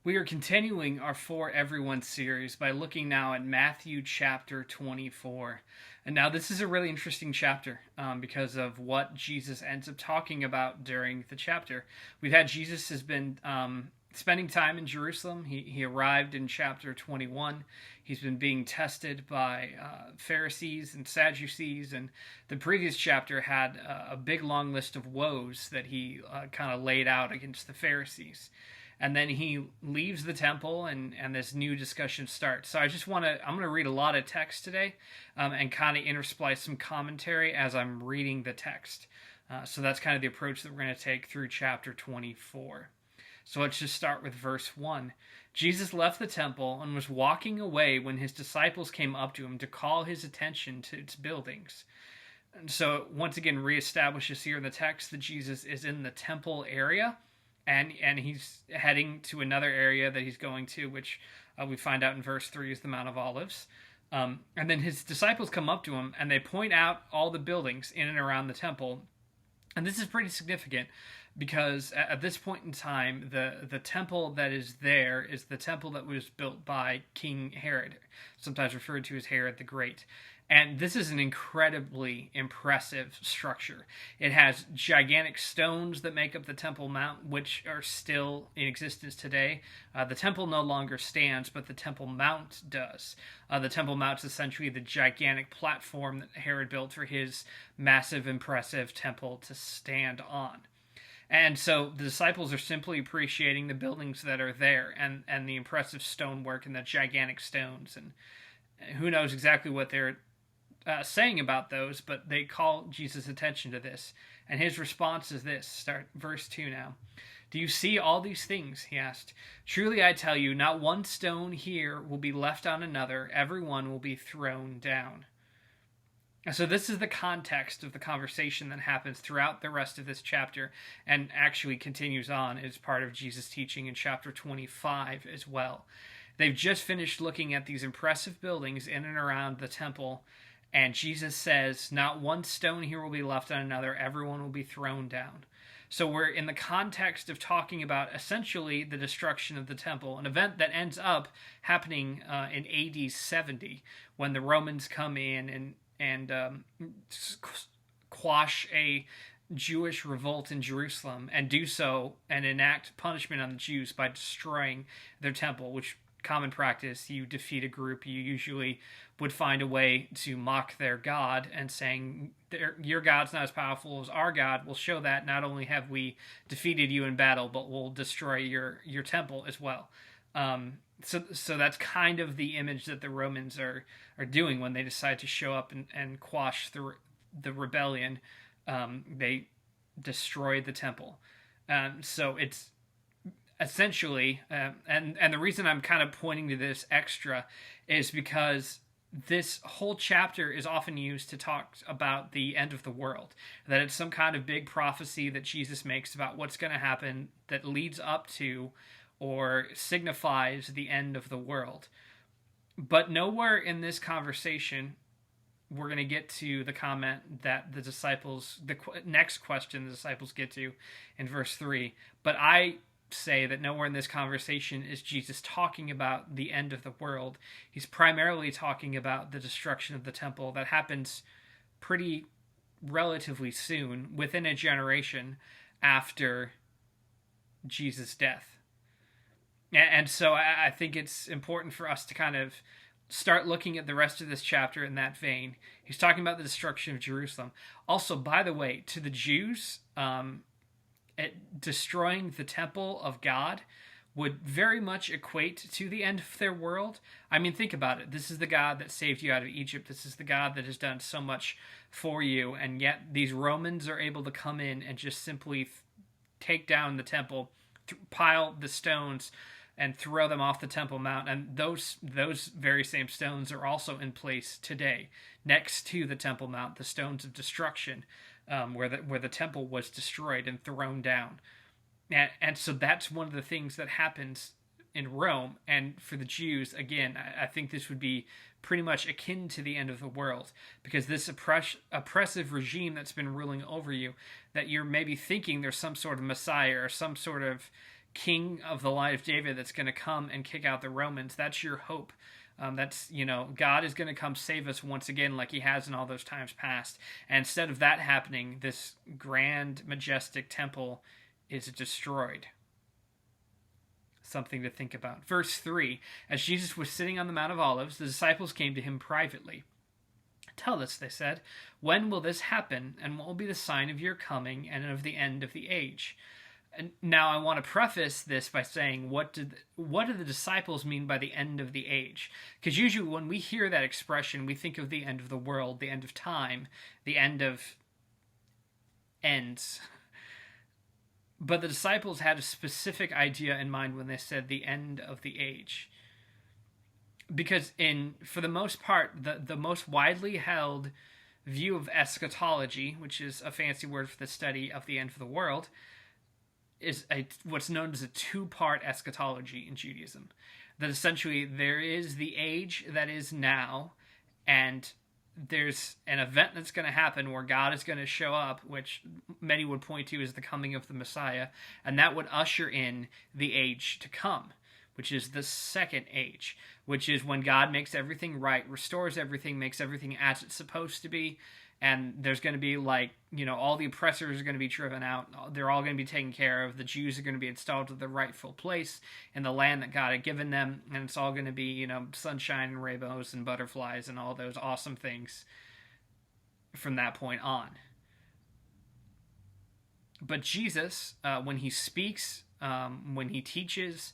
We are continuing our For Everyone series by looking now at Matthew chapter 24. And now, this is a really interesting chapter because of what Jesus ends up talking about during the chapter. We've had Jesus has been spending time in Jerusalem. He arrived in chapter 21. He's been being tested by Pharisees and Sadducees. And the previous chapter had a big long list of woes that he kind of laid out against the Pharisees. And then he leaves the temple, and this new discussion starts. So I'm going to read a lot of text today and kind of intersplice some commentary as I'm reading the text. So that's kind of the approach that we're going to take through chapter 24. So let's just start with verse 1. Jesus left the temple and was walking away when his disciples came up to him to call his attention to its buildings. And so once again reestablishes here in the text that Jesus is in the temple area. And he's heading to another area that he's going to, which we find out in verse 3 is the Mount of Olives. And then his disciples come up to him, and they point out all the buildings in and around the temple. And this is pretty significant because at this point in time, the temple that is there is the temple that was built by King Herod, sometimes referred to as Herod the Great. And this is an incredibly impressive structure. It has gigantic stones that make up the Temple Mount, which are still in existence today. The temple no longer stands, but the Temple Mount does. The Temple Mount is essentially the gigantic platform that Herod built for his massive, impressive temple to stand on. And so the disciples are simply appreciating the buildings that are there and the impressive stonework and the gigantic stones. And who knows exactly what they're saying about those, but they call Jesus' attention to this. And his response is this. Start verse 2 now. Do you see all these things? He asked. Truly I tell you, not one stone here will be left on another. Every one will be thrown down. And so this is the context of the conversation that happens throughout the rest of this chapter and actually continues on as part of Jesus' teaching in chapter 25 as well. They've just finished looking at these impressive buildings in and around the temple. And Jesus says, not one stone here will be left on another. Everyone will be thrown down. So we're in the context of talking about essentially the destruction of the temple, an event that ends up happening in AD 70 when the Romans come in and quash a Jewish revolt in Jerusalem and do so and enact punishment on the Jews by destroying their temple, which common practice. You defeat a group, you usually would find a way to mock their God and saying, your God's not as powerful as our God. We'll show that not only have we defeated you in battle, but we'll destroy your temple as well. So that's kind of the image that the Romans are doing when they decide to show up and quash the rebellion. They destroy the temple. So it's essentially, and the reason I'm kind of pointing to this extra is because this whole chapter is often used to talk about the end of the world, that it's some kind of big prophecy that Jesus makes about what's going to happen that leads up to or signifies the end of the world. But nowhere in this conversation we're going to get to the comment that the disciples, the next question the disciples get to in verse 3. But I say that nowhere in this conversation is Jesus talking about the end of the world. He's primarily talking about the destruction of the temple that happens pretty relatively soon, within a generation after Jesus' death. And so I think it's important for us to kind of start looking at the rest of this chapter in that vein. He's talking about the destruction of Jerusalem. Also, by the way, to the Jews, destroying the temple of God would very much equate to the end of their world. I mean, think about it. This is the God that saved you out of Egypt. This is the God that has done so much for you. And yet these Romans are able to come in and just simply take down the temple, pile the stones, and throw them off the Temple Mount. And those very same stones are also in place today, next to the Temple Mount, the stones of destruction, where the temple was destroyed and thrown down. And so that's one of the things that happens in Rome. And for the Jews, again, I think this would be pretty much akin to the end of the world, because this oppressive regime that's been ruling over you, that you're maybe thinking there's some sort of Messiah or some sort of king of the line of David that's going to come and kick out the Romans. That's your hope. That's, God is going to come save us once again like he has in all those times past. And instead of that happening, this grand, majestic temple is destroyed. Something to think about. Verse 3, as Jesus was sitting on the Mount of Olives, the disciples came to him privately. Tell us, they said, when will this happen, and what will be the sign of your coming and of the end of the age? And now I want to preface this by saying, what do the disciples mean by the end of the age? Because usually when we hear that expression, we think of the end of the world, the end of time, the end of ends. But the disciples had a specific idea in mind when they said the end of the age. Because for the most part, the most widely held view of eschatology, which is a fancy word for the study of the end of the world, is what's known as a two-part eschatology in Judaism. That essentially there is the age that is now, and there's an event that's going to happen where God is going to show up, which many would point to as the coming of the Messiah, and that would usher in the age to come, which is the second age, which is when God makes everything right, restores everything, makes everything as it's supposed to be, and there's going to be all the oppressors are going to be driven out. They're all going to be taken care of. The Jews are going to be installed to the rightful place in the land that God had given them, and it's all going to be, sunshine and rainbows and butterflies and all those awesome things from that point on. But Jesus, when he speaks, when he teaches,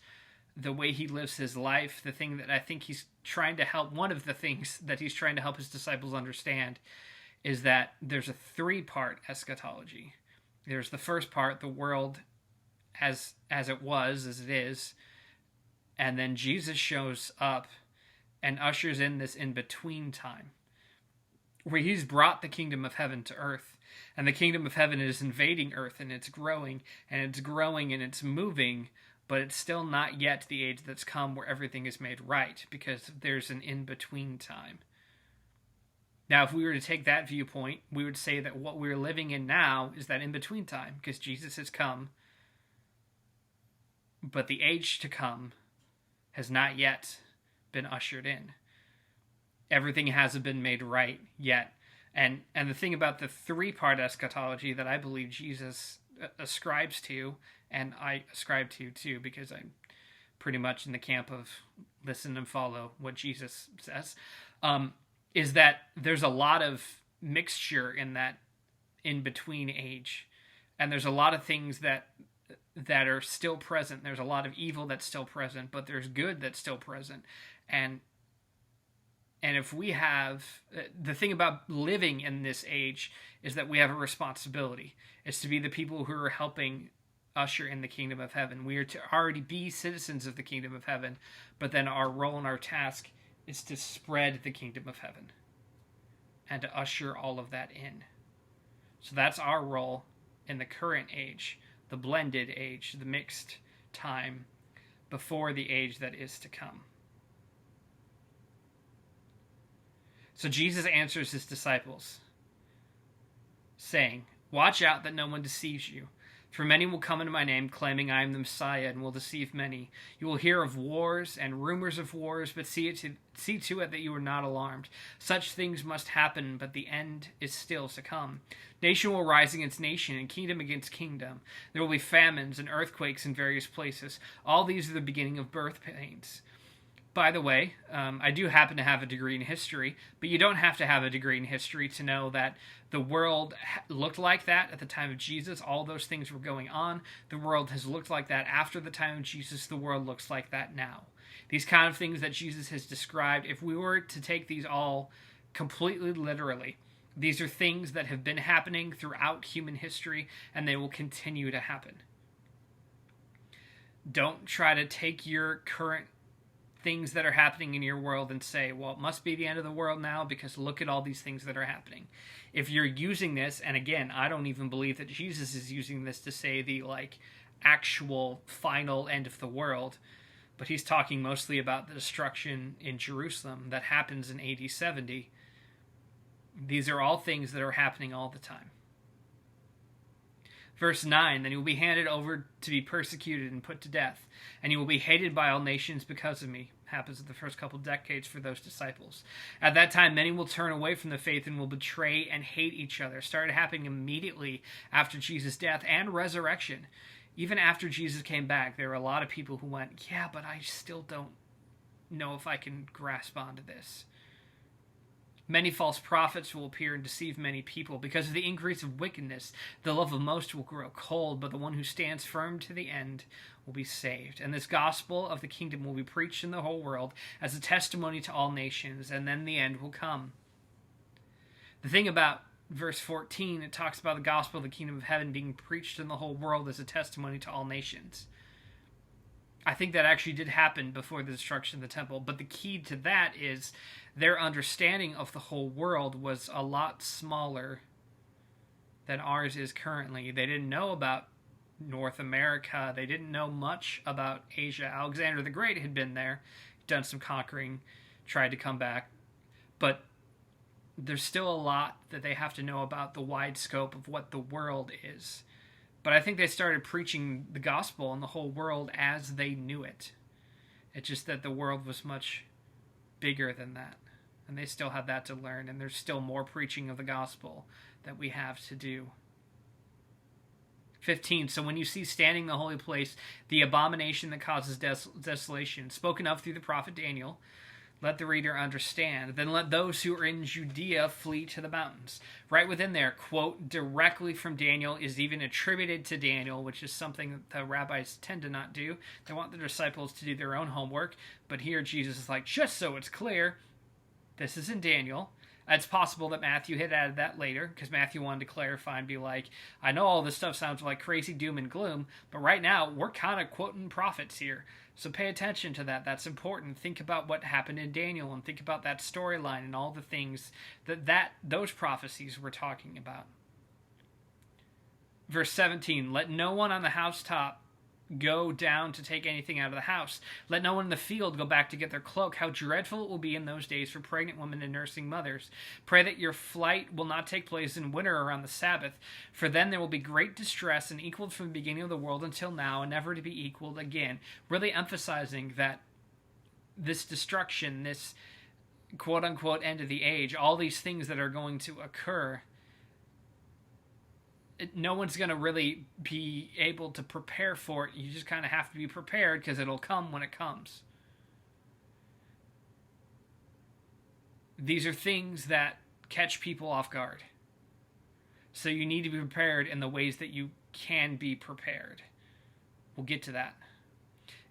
the way he lives his life, the thing that I think he's trying to help, one of the things that he's trying to help his disciples understand is that there's a three-part eschatology. There's the first part, the world as it was, as it is, and then Jesus shows up and ushers in this in-between time, where he's brought the kingdom of heaven to earth, and the kingdom of heaven is invading earth, and it's growing, and it's moving, but it's still not yet the age that's come where everything is made right, because there's an in-between time. Now, if we were to take that viewpoint, we would say that what we're living in now is that in-between time, because Jesus has come, but the age to come has not yet been ushered in. Everything hasn't been made right yet. And the thing about the three-part eschatology that I believe Jesus ascribes to, and I ascribe to too, because I'm pretty much in the camp of listen and follow what Jesus says, is that there's a lot of mixture in that in-between age. And there's a lot of things that are still present. There's a lot of evil that's still present, but there's good that's still present. And if we have... The thing about living in this age is that we have a responsibility. It's to be the people who are helping usher in the kingdom of heaven. We are to already be citizens of the kingdom of heaven, but then our role and our task is to spread the kingdom of heaven and to usher all of that in. So that's our role in the current age, the blended age, the mixed time before the age that is to come. So Jesus answers his disciples, saying, "Watch out that no one deceives you. For many will come in my name, claiming I am the Messiah, and will deceive many. You will hear of wars and rumors of wars, but see to it that you are not alarmed. Such things must happen, but the end is still to come. Nation will rise against nation, and kingdom against kingdom. There will be famines and earthquakes in various places. All these are the beginning of birth pains." By the way, I do happen to have a degree in history, but you don't have to have a degree in history to know that the world looked like that at the time of Jesus. All those things were going on. The world has looked like that after the time of Jesus. The world looks like that now. These kind of things that Jesus has described, if we were to take these all completely literally, these are things that have been happening throughout human history, and they will continue to happen. Don't try to take your current things that are happening in your world and say, well, it must be the end of the world now because look at all these things that are happening. If you're using this, and again, I don't even believe that Jesus is using this to say the actual final end of the world, but he's talking mostly about the destruction in Jerusalem that happens in AD 70. These are all things that are happening all the time. Verse 9, then he will be handed over to be persecuted and put to death, and he will be hated by all nations because of me. Happens in the first couple decades for those disciples. At that time, many will turn away from the faith and will betray and hate each other. It started happening immediately after Jesus' death and resurrection. Even after Jesus came back, there were a lot of people who went, yeah, but I still don't know if I can grasp onto this. Many false prophets will appear and deceive many people. Because of the increase of wickedness, the love of most will grow cold, but the one who stands firm to the end will be saved. And this gospel of the kingdom will be preached in the whole world as a testimony to all nations, and then the end will come. The thing about verse 14, it talks about the gospel of the kingdom of heaven being preached in the whole world as a testimony to all nations. I think that actually did happen before the destruction of the temple, but the key to that is their understanding of the whole world was a lot smaller than ours is currently. They didn't know about North America. They didn't know much about Asia. Alexander the Great had been there, done some conquering, tried to come back, but there's still a lot that they have to know about the wide scope of what the world is. But I think they started preaching the gospel in the whole world as they knew it. It's just that the world was much bigger than that. And they still have that to learn. And there's still more preaching of the gospel that we have to do. 15. So when you see standing in the holy place the abomination that causes desolation, spoken of through the prophet Daniel, let the reader understand. Then let those who are in Judea flee to the mountains. Right within there, quote directly from Daniel is even attributed to Daniel, which is something that the rabbis tend to not do. They want their disciples to do their own homework. But here Jesus is like, just so it's clear, this is in Daniel. It's possible that Matthew had added that later, because Matthew wanted to clarify and be like, I know all this stuff sounds like crazy doom and gloom, but right now we're kind of quoting prophets here. So pay attention to that. That's important. Think about what happened in Daniel and think about that storyline and all the things that those prophecies were talking about. Verse 17, let no one on the housetop go down to take anything out of the house. Let no one in the field go back to get their cloak. How dreadful it will be in those days for pregnant women and nursing mothers. Pray that your flight will not take place in winter around the Sabbath, for then there will be great distress, unequaled from the beginning of the world until now, and never to be equaled again. Really emphasizing that this destruction, this quote-unquote end of the age, all these things that are going to occur, no one's going to really be able to prepare for it. You just kind of have to be prepared because it'll come when it comes. These are things that catch people off guard. So you need to be prepared in the ways that you can be prepared. We'll get to that.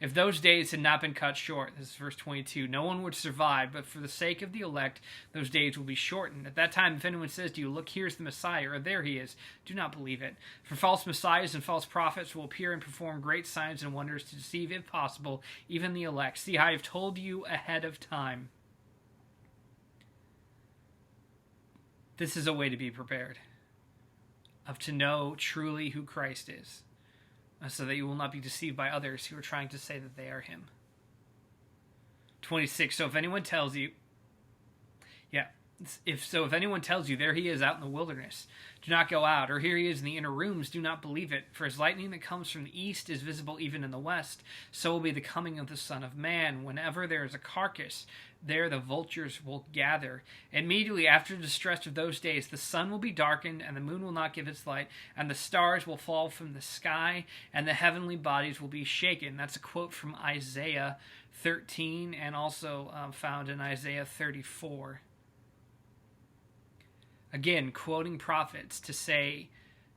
If those days had not been cut short, this is verse 22, no one would survive, but for the sake of the elect, those days will be shortened. At that time, if anyone says to you, look, here's the Messiah, or there he is, do not believe it. For false messiahs and false prophets will appear and perform great signs and wonders to deceive, if possible, even the elect. See, I have told you ahead of time. This is a way to be prepared, of to know truly who Christ is, so that you will not be deceived by others who are trying to say that they are him. 26. So if anyone tells you, if anyone tells you, there he is out in the wilderness, do not go out, or here he is in the inner rooms, do not believe it. For as lightning that comes from the east is visible even in the west, so will be the coming of the Son of Man. Whenever there is a carcass, there the vultures will gather. Immediately after the distress of those days, the sun will be darkened, and the moon will not give its light, and the stars will fall from the sky, and the heavenly bodies will be shaken. That's a quote from Isaiah 13, and also found in Isaiah 34. Again, quoting prophets to say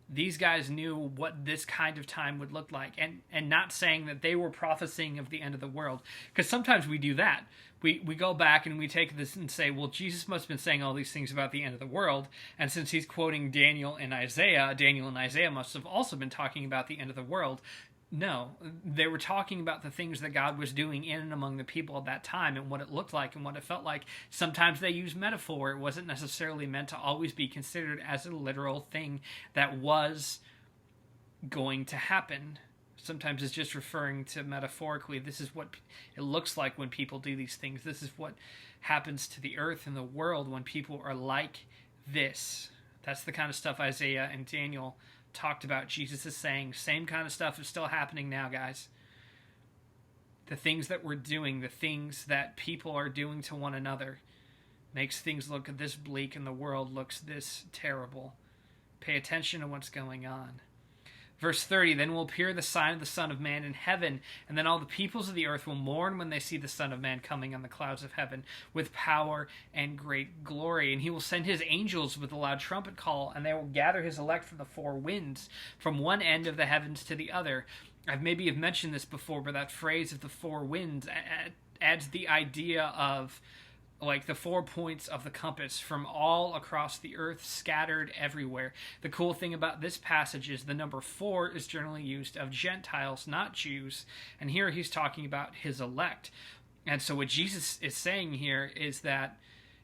these guys knew what this kind of time would look like, and not saying that they were prophesying of the end of the world. Because sometimes we do that. We go back and we take this and say, well, Jesus must have been saying all these things about the end of the world, and since he's quoting Daniel and Isaiah must have also been talking about the end of the world. No, they were talking about the things that God was doing in and among the people at that time and what it looked like and what it felt like. Sometimes they used metaphor. It wasn't necessarily meant to always be considered as a literal thing that was going to happen. Sometimes it's just referring to metaphorically, this is what it looks like when people do these things. This is what happens to the earth and the world when people are like this. That's the kind of stuff Isaiah and Daniel talked about, Jesus is saying, same kind of stuff is still happening now, guys. The things that we're doing, the things that people are doing to one another, makes things look this bleak and the world looks this terrible. Pay attention to what's going on. Verse 30, then will appear the sign of the Son of Man in heaven, and then all the peoples of the earth will mourn when they see the Son of Man coming on the clouds of heaven with power and great glory. And he will send his angels with a loud trumpet call, and they will gather his elect from the four winds, from one end of the heavens to the other. I've maybe mentioned this before, but that phrase of the four winds adds the idea of like the 4 points of the compass from all across the earth, scattered everywhere. The cool thing about this passage is the number 4 is generally used of Gentiles, not Jews. And here he's talking about his elect. And so what Jesus is saying here is that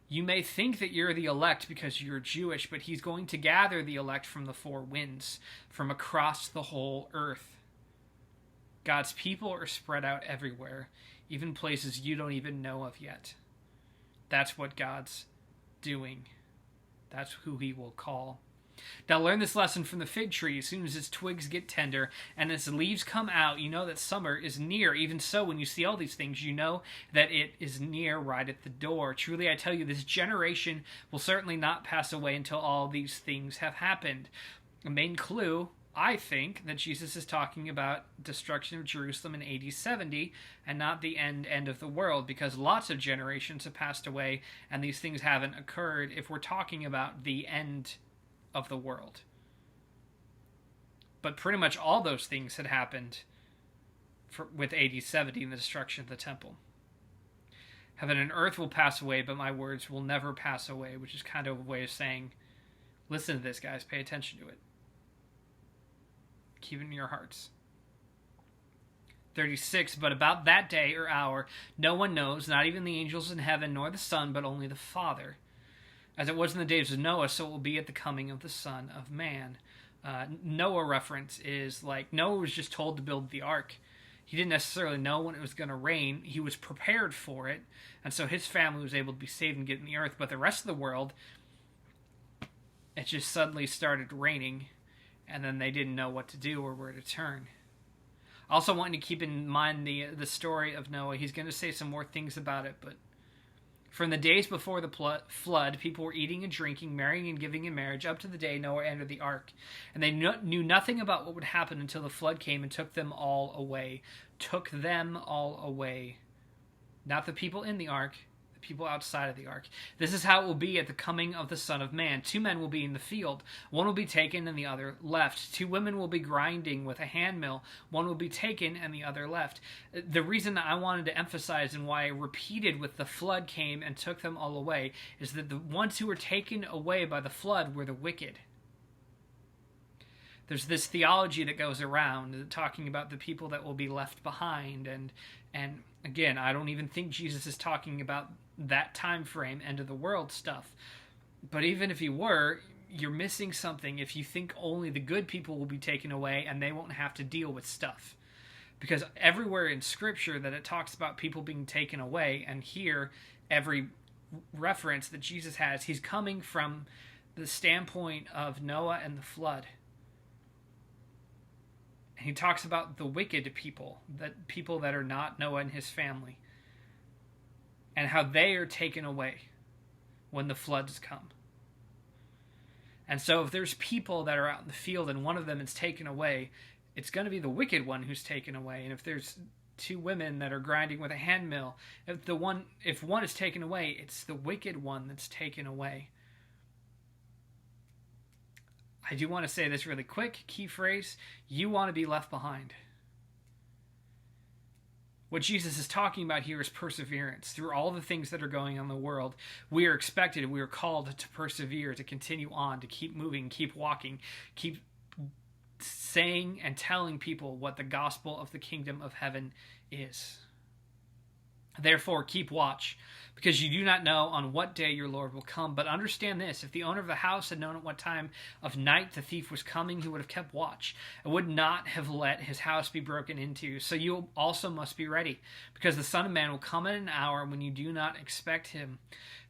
you may think that you're the elect because you're Jewish, but he's going to gather the elect from the 4 winds, from across the whole earth. God's people are spread out everywhere, even places you don't even know of yet. That's what God's doing. That's who he will call. Now learn this lesson from the fig tree. As soon as its twigs get tender and its leaves come out, you know that summer is near. Even so, when you see all these things, you know that it is near, right at the door. Truly, I tell you, this generation will certainly not pass away until all these things have happened. The main clue, I think, that Jesus is talking about destruction of Jerusalem in AD 70 and not the end of the world, because lots of generations have passed away and these things haven't occurred if we're talking about the end of the world. But pretty much all those things had happened with AD 70 and the destruction of the temple. Heaven and earth will pass away, but my words will never pass away, which is kind of a way of saying, listen to this, guys, pay attention to it. Keep it in your hearts. 36, but about that day or hour, no one knows, not even the angels in heaven, nor the Son, but only the Father. As it was in the days of Noah, so it will be at the coming of the Son of Man. Noah reference is like Noah was just told to build the ark. He didn't necessarily know when it was going to rain. He was prepared for it, and so his family was able to be saved and get in the earth. But the rest of the world, it just suddenly started raining, and then they didn't know what to do or where to turn. Also wanting to keep in mind the story of Noah. He's going to say some more things about it, but from the days before the flood, people were eating and drinking, marrying and giving in marriage, up to the day Noah entered the ark. And they knew nothing about what would happen until the flood came and took them all away. Took them all away. Not the people in the ark, people outside of the ark. This is how it will be at the coming of the Son of Man. 2 men will be in the field. One will be taken and the other left. 2 women will be grinding with a handmill. One will be taken and the other left. The reason that I wanted to emphasize and why I repeated with the flood came and took them all away is that the ones who were taken away by the flood were the wicked. There's this theology that goes around talking about the people that will be left behind, and again, I don't even think Jesus is talking about that time frame, end of the world stuff. But even if he were, you're missing something if you think only the good people will be taken away and they won't have to deal with stuff. Because everywhere in Scripture that it talks about people being taken away, and here every reference that Jesus has, he's coming from the standpoint of Noah and the flood. And he talks about the wicked people that are not Noah and his family, and how they are taken away when the floods come. And so if there's people that are out in the field and one of them is taken away, it's going to be the wicked one who's taken away. And if there's 2 women that are grinding with a handmill, if one is taken away, it's the wicked one that's taken away. I do want to say this really quick, key phrase, you want to be left behind. What Jesus is talking about here is perseverance. Through all the things that are going on in the world, we are expected, we are called to persevere, to continue on, to keep moving, keep walking, keep saying and telling people what the gospel of the kingdom of heaven is. Therefore, keep watch, because you do not know on what day your Lord will come. But understand this, if the owner of the house had known at what time of night the thief was coming, he would have kept watch, and would not have let his house be broken into. So you also must be ready, because the Son of Man will come at an hour when you do not expect him.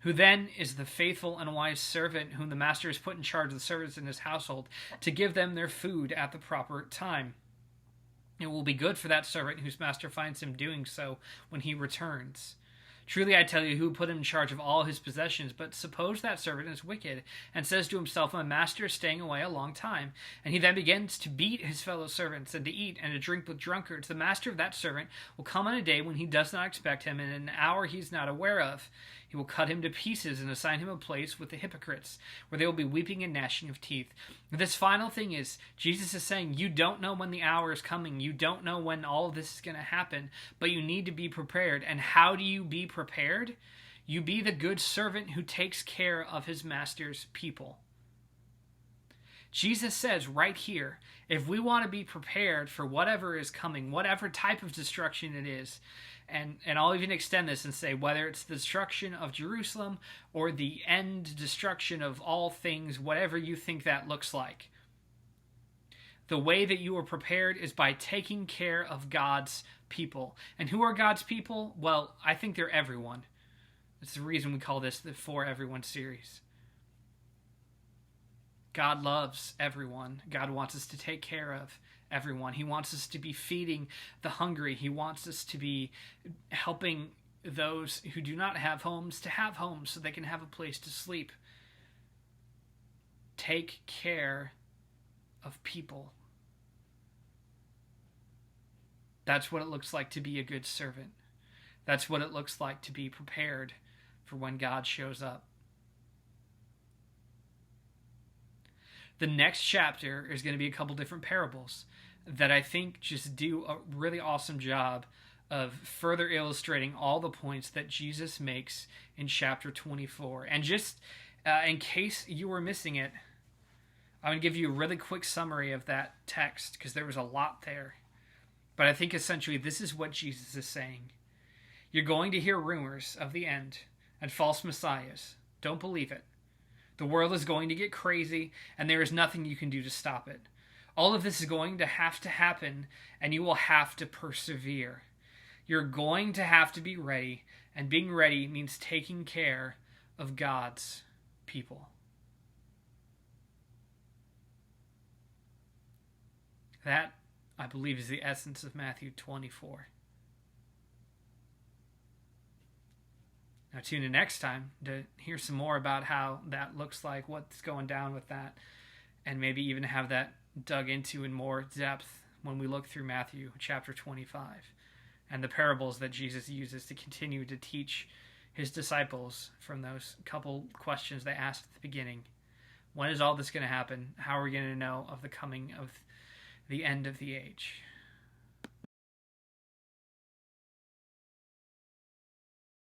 Who then is the faithful and wise servant whom the master has put in charge of the servants in his household, to give them their food at the proper time? It will be good for that servant whose master finds him doing so when he returns. Truly I tell you, who put him in charge of all his possessions? But suppose that servant is wicked, and says to himself, my master is staying away a long time, and he then begins to beat his fellow servants, and to eat and to drink with drunkards. The master of that servant will come on a day when he does not expect him, and in an hour he is not aware of. He will cut him to pieces and assign him a place with the hypocrites, where they will be weeping and gnashing of teeth. This final thing is, Jesus is saying, you don't know when the hour is coming. You don't know when all of this is going to happen, but you need to be prepared. And how do you be prepared? You be the good servant who takes care of his master's people. Jesus says right here, if we want to be prepared for whatever is coming, whatever type of destruction it is, and I'll even extend this and say whether it's the destruction of Jerusalem or the end destruction of all things, whatever you think that looks like, the way that you are prepared is by taking care of God's people. And who are God's people? Well, I think they're everyone. That's the reason we call this the For Everyone series. God loves everyone. God wants us to take care of everyone. He wants us to be feeding the hungry. He wants us to be helping those who do not have homes to have homes so they can have a place to sleep. Take care of people. That's what it looks like to be a good servant. That's what it looks like to be prepared for when God shows up. The next chapter is going to be a couple different parables that I think just do a really awesome job of further illustrating all the points that Jesus makes in chapter 24. And just in case you were missing it, I'm going to give you a really quick summary of that text because there was a lot there. But I think essentially this is what Jesus is saying. You're going to hear rumors of the end and false messiahs. Don't believe it. The world is going to get crazy, and there is nothing you can do to stop it. All of this is going to happen, and you will have to persevere. You're going to have to be ready, and being ready means taking care of God's people. That, I believe, is the essence of Matthew 24. Now tune in next time to hear some more about how that looks like, what's going down with that, and maybe even have that dug into in more depth when we look through Matthew chapter 25 and the parables that Jesus uses to continue to teach his disciples from those couple questions they asked at the beginning. When is all this going to happen? How are we going to know of the coming of the end of the age?